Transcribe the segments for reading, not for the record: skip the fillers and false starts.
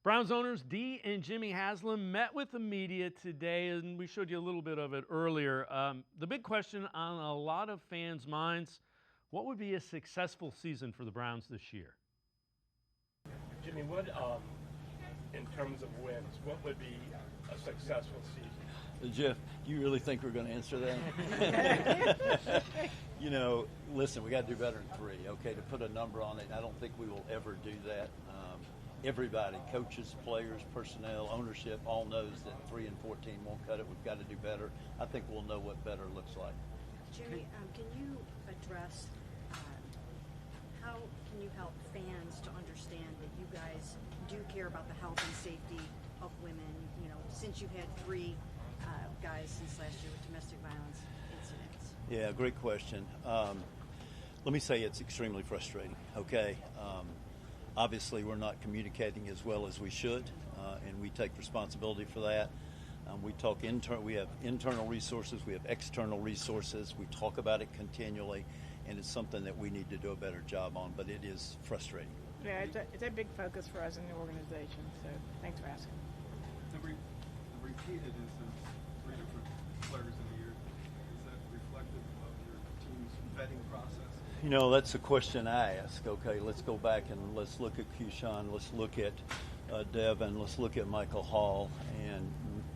Browns owners Dee and Jimmy Haslam met with the media today, and we showed you a little bit of it earlier. The big question on a lot of fans' minds, what would be a successful season for the Browns this year? Jimmy, what, in terms of wins, what would be a successful season? Jeff, do you really think we're going to answer that? Listen, we got to do better than 3, okay? To put a number on it, I don't think we will ever do that. Everybody, coaches, players, personnel, ownership, all knows that 3 and 14 won't cut it. We've got to do better. I think we'll know what better looks like. Jimmy, can you address how can you help fans to understand that you guys do care about the health and safety of women, since you've had 3 guys since last year with domestic violence incidents? Yeah, great question. Let me say it's extremely frustrating, okay? Obviously, we're not communicating as well as we should, and we take responsibility for that. We have internal resources, we have external resources. We talk about it continually, and it's something that we need to do a better job on, but it is frustrating. Yeah, it's a big focus for us in the organization, so thanks for asking. The repeated incidents, 3 different players in a year, is that reflective of your team's vetting process? That's a question I ask. Okay, let's go back and let's look at Keyshawn, let's look at Devin, let's look at Michael Hall, and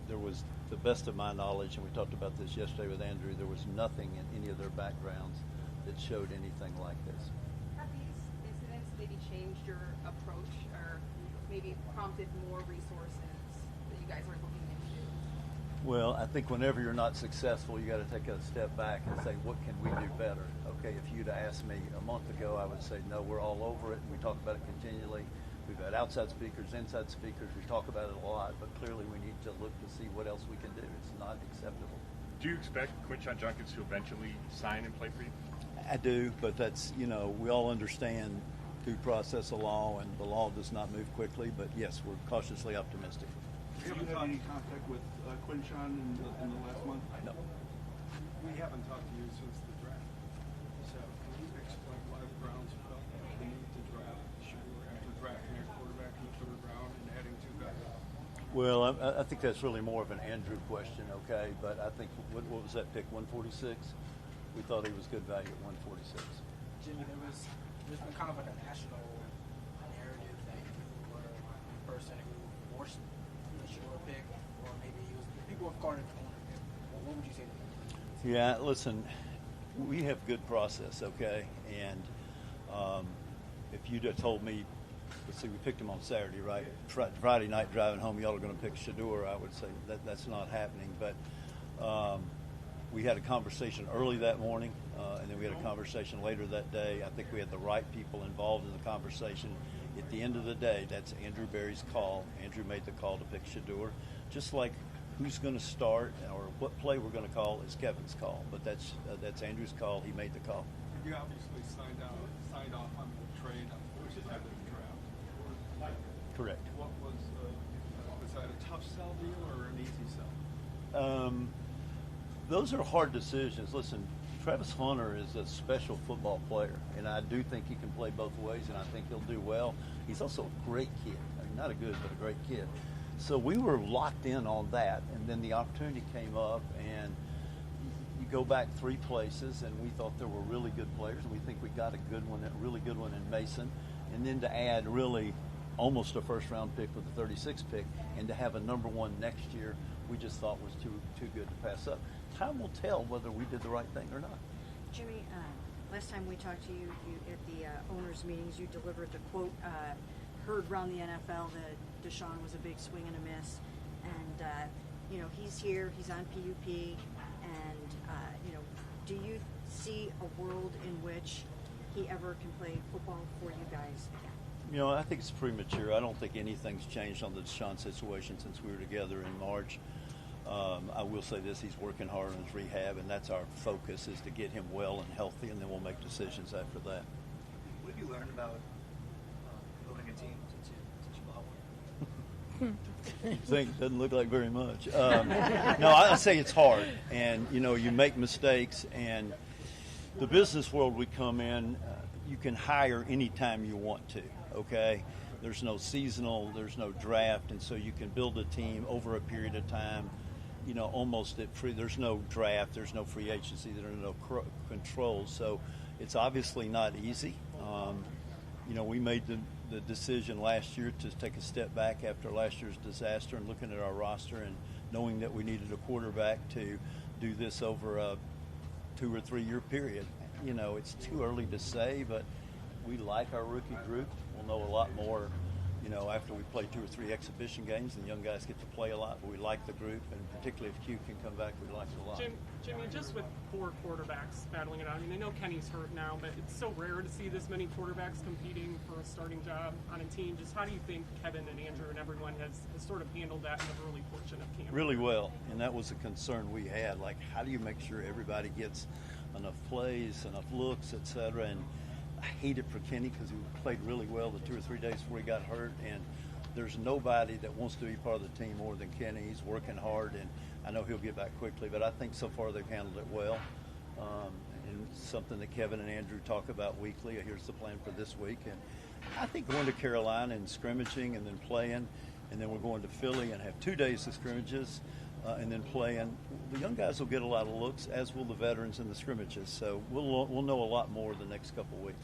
there was, the best of my knowledge, and we talked about this yesterday with Andrew, there was nothing in any of their backgrounds that showed anything like this. Have these incidents maybe changed your approach or maybe prompted more resources that you guys are looking into? Well, I think whenever you're not successful, you got to take a step back and say, what can we do better? Okay, if you'd asked me a month ago, I would say, no, we're all over it, and we talk about it continually. We've got outside speakers, inside speakers, we talk about it a lot, but clearly we need to look to see what else we can do. It's not acceptable. Do you expect Quinshon Judkins to eventually sign and play for you? I do, but that's, we all understand due process of law, and the law does not move quickly, but yes, we're cautiously optimistic. You haven't had any contact with Quinshon in the last month? No. We haven't talked to you since the draft. So can you explain why the Browns felt the need to draft Shedeur after drafting a quarterback in the 3rd round and adding 2 guys? Well, I think that's really more of an Andrew question, okay? But I think, what was that pick, 146? We thought he was good value at 146. Jimmy, there's been kind of like a national narrative that you were the person who forced the Shedeur pick, or maybe people have called it the owner pick. What would you say to that? Yeah, listen, we have good process, okay? And if you'd have told me, let's see, we picked him on Saturday, right? Friday night driving home, y'all are going to pick Shedeur, I would say that's not happening. But we had a conversation early that morning, and then we had a conversation later that day. I think we had the right people involved in the conversation. At the end of the day, that's Andrew Berry's call. Andrew made the call to pick Shedeur. Just like who's going to start or what play we're going to call is Kevin's call. But that's Andrew's call. He made the call. You obviously signed off on the trade after the draft. Correct. What was that a tough sell deal or an easy sell? Those are hard decisions. Listen, Travis Hunter is a special football player, and I do think he can play both ways, and I think he'll do well. He's also a great kid. I mean, not a good, but a great kid. So we were locked in on that, and then the opportunity came up, and you go back 3 places, and we thought there were really good players, and we think we got a really good one in Mason, and then to add really almost a first-round pick with the 36th pick, and to have a number 1 next year, we just thought was too good to pass up. Time will tell whether we did the right thing or not. Jimmy, last time we talked to you at the owners' meetings, you delivered the quote heard around the NFL that Deshaun was a big swing and a miss, and he's here, he's on PUP, and do you see a world in which he ever can play football for you guys again? I think it's premature. I don't think anything's changed on the Deshaun situation since we were together in March. I will say this, he's working hard on his rehab, and that's our focus, is to get him well and healthy, and then we'll make decisions after that. What have you learned about building a team since you bought one? You think it doesn't look like very much. No, I say it's hard, and you make mistakes, and the business world we come in, you can hire anytime you want to, okay? There's no seasonal, there's no draft, and so you can build a team over a period of time. Almost at free. There's no draft, there's no free agency, there are no controls. So it's obviously not easy. We made the decision last year to take a step back after last year's disaster and looking at our roster and knowing that we needed a quarterback to do this over a 2 or 3 year period. It's too early to say, but we like our rookie group. We'll know a lot more, after we play 2 or 3 exhibition games and young guys get to play a lot. But we like the group, and particularly if Q can come back, we like it a lot. Jimmy, just with 4 quarterbacks battling it out, I know Kenny's hurt now, but it's so rare to see this many quarterbacks competing for a starting job on a team. Just how do you think Kevin and Andrew and everyone has sort of handled that in the early portion of camp? Really well, and that was a concern we had. Like, how do you make sure everybody gets enough plays, enough looks, et cetera? And I hate it for Kenny because he played really well the 2 or 3 days before he got hurt, and there's nobody that wants to be part of the team more than Kenny. He's working hard, and I know he'll get back quickly, but I think so far they've handled it well. And something that Kevin and Andrew talk about weekly. Here's the plan for this week. And I think going to Carolina and scrimmaging and then playing, and then we're going to Philly and have 2 days of scrimmages and then playing. The young guys will get a lot of looks, as will the veterans in the scrimmages. So we'll know a lot more the next couple of weeks.